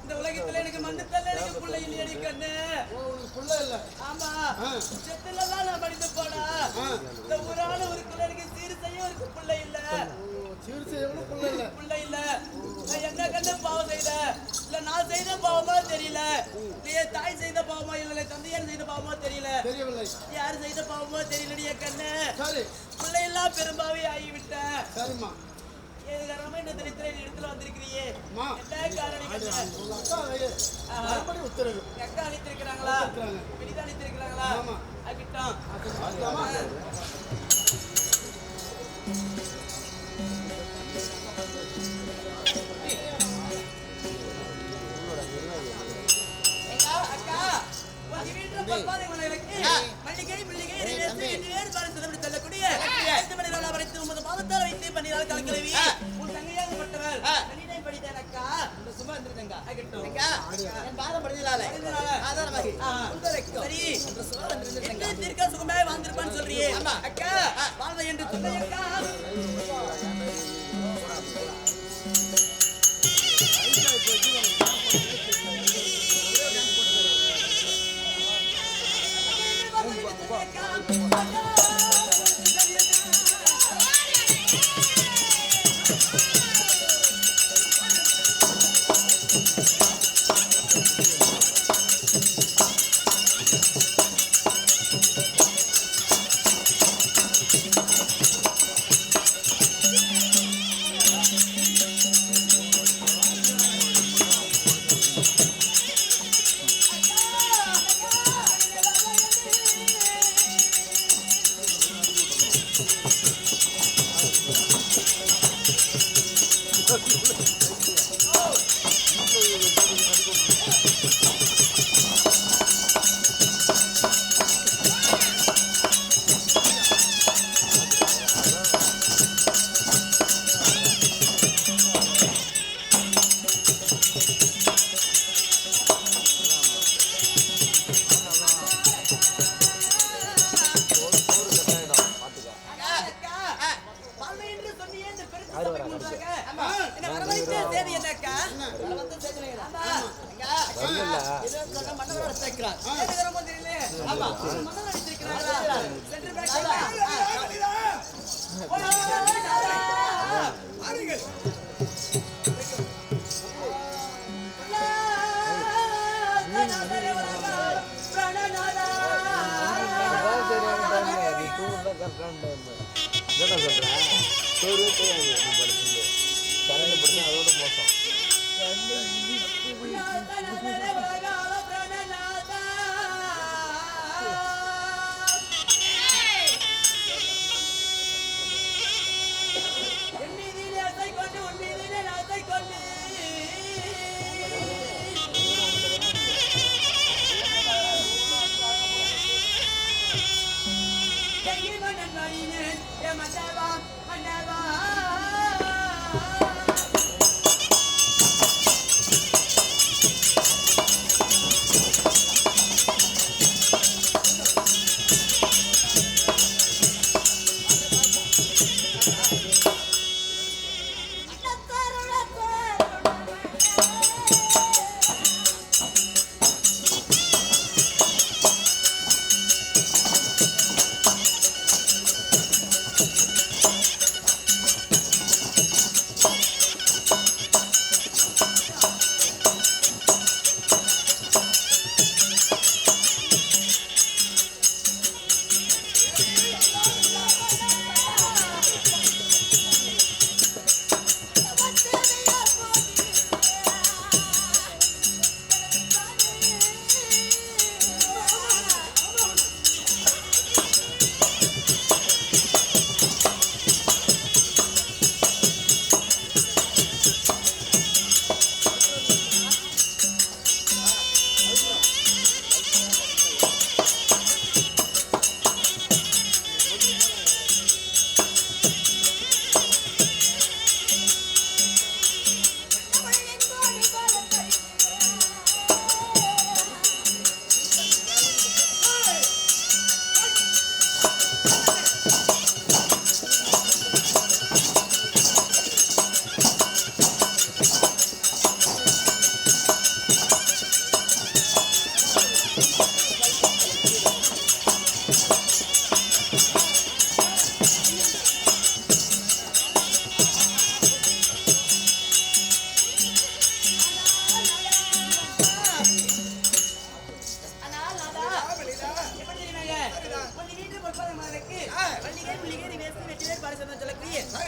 இந்த உலகத்துல எனக்கு மண்ணத்துல எனக்கு புள்ள இல்லையடி கண்ணு. புள்ள இல்ல? ஆமா. செத்துலதான் நான் மடிந்து போனா. இந்த ஊரான ஒரு எனக்கு சீர் செய்ய ஒரு புள்ள இல்ல. சீர் செய்யவும் புள்ள இல்ல. புள்ள இல்ல. நான் என்ன கண்ணு பாவம் செய்த? இல்ல நான் செய்த பாவமா தெரியல. நீ தாய் செய்த பாவமா இல்ல தந்தையார் செய்த பாவமா தெரியல. தெரியவில்லை. யார் செய்த பாவமா தெரியலடி கண்ணு. சரி. புள்ள எல்லாம் பெரும்பாவே ஆகிவிட்டேன். சரிம்மா. ஏகரமா இந்த இடத்துல வந்திருக்கிறீங்க. என்ன காரணம் மறுபடி உத்தரவு எங்க அழைத்திருக்கிறாங்களா? வெளியில அழைத்திருக்கிறாங்களா? ஆகிட்டோம். அக்கா மல்லிகை மல்லிகை சொல்லக்கூடிய பாவத்தால் வைத்து பண்ணினால் கலக்கலவி உன் தங்கையாகப்பட்டவள் படித்தேன் அக்கா. சும்மா இருந்துருங்க. என் பாதம் படிதலால சரி தீர்க்க சுகமே வாழ்ந்திருப்பான்னு சொல்றியே அக்கா. வாழ்வை என்று சொல்ல அக்கா.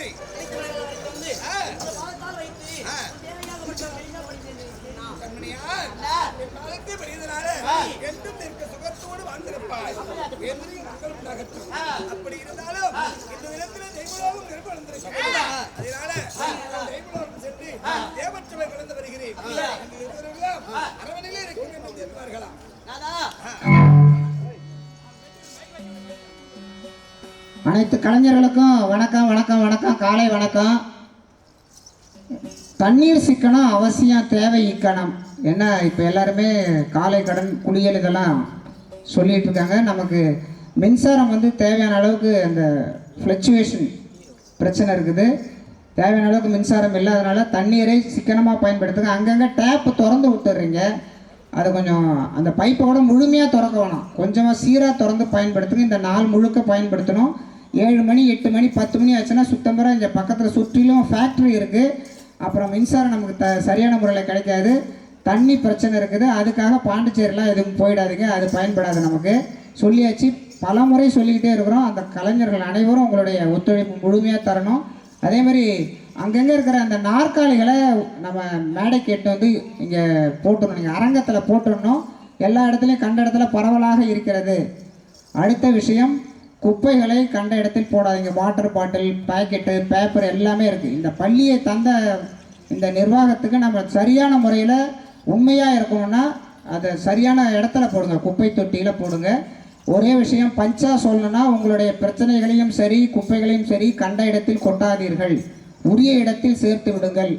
சரி படித்தவர்களை அழைத்து வந்து அந்த பாதத்தால் வைத்து தேவையாகப்பட்டவர்களை என்ன படித்திருக்கிறீர்களா? கண்மணியார் என் காலத்தை பெரியதனால என்றும் நிற்க சுகத்தோடு வாழ்ந்திருப்பாய் என்று மக்களும் நகற்றும். அப்படி இருந்தாலும் இந்த நிலத்திலே தெய்வலோகம் நிரம்ப வந்திருக்கிறேன். அதனால தெய்வலோகம் சென்று தேவற்றுவை கலந்து வருகிறேன். அங்கு இருக்கிறவர்களாம் அரவணையிலே இருக்கும் என்று தெரிவார்களா? நாதா அனைத்து கலைஞர்களுக்கும் வணக்கம் வணக்கம் வணக்கம் காலை வணக்கம். தண்ணீர் சிக்கனம் அவசியம், தேவை இக்கணம். என்ன இப்போ எல்லாருமே காலை கடன் குளியல் இதெல்லாம் சொல்லிட்டு இருக்காங்க. நமக்கு மின்சாரம் வந்து தேவையான அளவுக்கு அந்த ஃப்ளக்சுவேஷன் பிரச்சனை இருக்குது. தேவையான அளவுக்கு மின்சாரம் இல்லை. அதனால் தண்ணீரை சிக்கனமாக பயன்படுத்துங்க. அங்கங்கே டேப்பு திறந்து விட்டுறீங்க. அதை கொஞ்சம் அந்த பைப்பை கூட முழுமையாக திறக்க வேணாம், கொஞ்சமாக சீராக திறந்து பயன்படுத்துங்க. இந்த நாள் முழுக்க பயன்படுத்தணும். 7 மணி 8 மணி 10 மணி ஆச்சுன்னா சுத்தம்பரம் இங்கே பக்கத்தில் சுற்றிலும் ஃபேக்ட்ரி இருக்குது. அப்புறம் மின்சாரம் நமக்கு சரியான முறையில் கிடைக்காது. தண்ணி பிரச்சனை இருக்குது. அதுக்காக பாண்டிச்சேரிலாம் எதுவும் போயிடாதீங்க, அது பயன்படாது. நமக்கு சொல்லியாச்சு, பல முறை சொல்லிக்கிட்டே இருக்கிறோம். அந்த கலைஞர்கள் அனைவரும் உங்களுடைய ஒத்துழைப்பு முழுமையாக தரணும். அதே மாதிரி அங்கங்கே இருக்கிற அந்த நாற்காலிகளை நம்ம மேடைக்கு எட்டு வந்து இங்கே போட்டுடணும். நீங்கள் அரங்கத்தில் போட்டுடணும். எல்லா இடத்துலையும் கண்ட இடத்துல பரவலாக இருக்கிறது. அடுத்த விஷயம், குப்பைகளை கண்ட இடத்தில் போடாதீங்க. வாட்டர் பாட்டில், பேக்கெட்டு, பேப்பர் எல்லாமே இருக்குது. இந்த பள்ளியை தந்த இந்த நிர்வாகத்துக்கு நம்ம சரியான முறையில் உண்மையாக இருக்கணும்னா அதை சரியான இடத்துல போடுங்க, குப்பை தொட்டியில் போடுங்க. ஒரே விஷயம் பஞ்சா சொல்லணும்னா, உங்களுடைய பிரச்சனைகளையும் சரி குப்பைகளையும் சரி கண்ட இடத்தில் கொட்டாதீர்கள், உரிய இடத்தில் சேர்த்து விடுங்கள்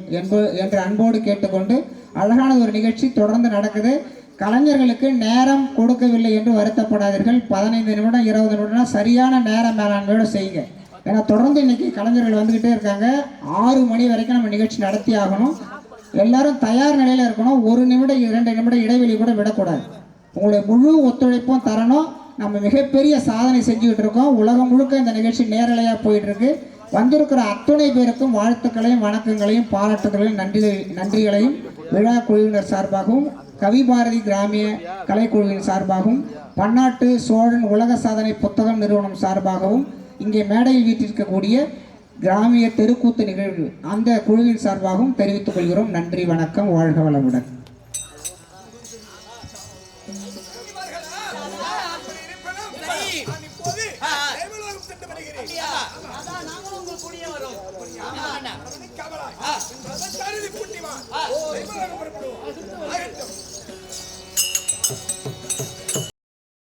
என்று அன்போடு கேட்டுக்கொண்டு அழகான ஒரு நிகழ்ச்சி தொடர்ந்து நடக்குது. கலைஞர்களுக்கு நேரம் கொடுக்கவில்லை என்று வருத்தப்படாதீர்கள். 15 நிமிடம் 20 நிமிடம் சரியான நேர மேலாண்மையோடு செய்யுங்க. ஏன்னா தொடர்ந்து இன்னைக்கு கலைஞர்கள் வந்துக்கிட்டே இருக்காங்க. 6 மணி வரைக்கும் நம்ம நிகழ்ச்சி நடத்தி ஆகணும். எல்லாரும் தயார் நிலையில் இருக்கணும். 1 நிமிடம் 2 நிமிடம் இடைவெளி கூட விடக்கூடாது. உங்களுடைய முழு ஒத்துழைப்பும் தரணும். நம்ம மிகப்பெரிய சாதனை செஞ்சுக்கிட்டு இருக்கோம். உலகம் முழுக்க இந்த நிகழ்ச்சி நேரலையாக போயிட்டு இருக்கு. வந்திருக்கிற அத்துணை பேருக்கும் வாழ்த்துக்களையும் வணக்கங்களையும் பாராட்டுகளையும் நன்றிகளையும் விழா குழுவினர் சார்பாகவும் கவிபாரதி கிராமிய கலைக்குழுவின் சார்பாகவும் பன்னாட்டு சோழன் உலக சாதனை புத்தகம் நிறுவனம் சார்பாகவும் இங்கே மேடையில் வீட்டிருக்கக்கூடிய கிராமிய தெருக்கூத்து நிகழ்வு அந்த குழுவின் சார்பாகவும் தெரிவித்துக் கொள்கிறோம். நன்றி, வணக்கம், வாழ்க வளமுடன்.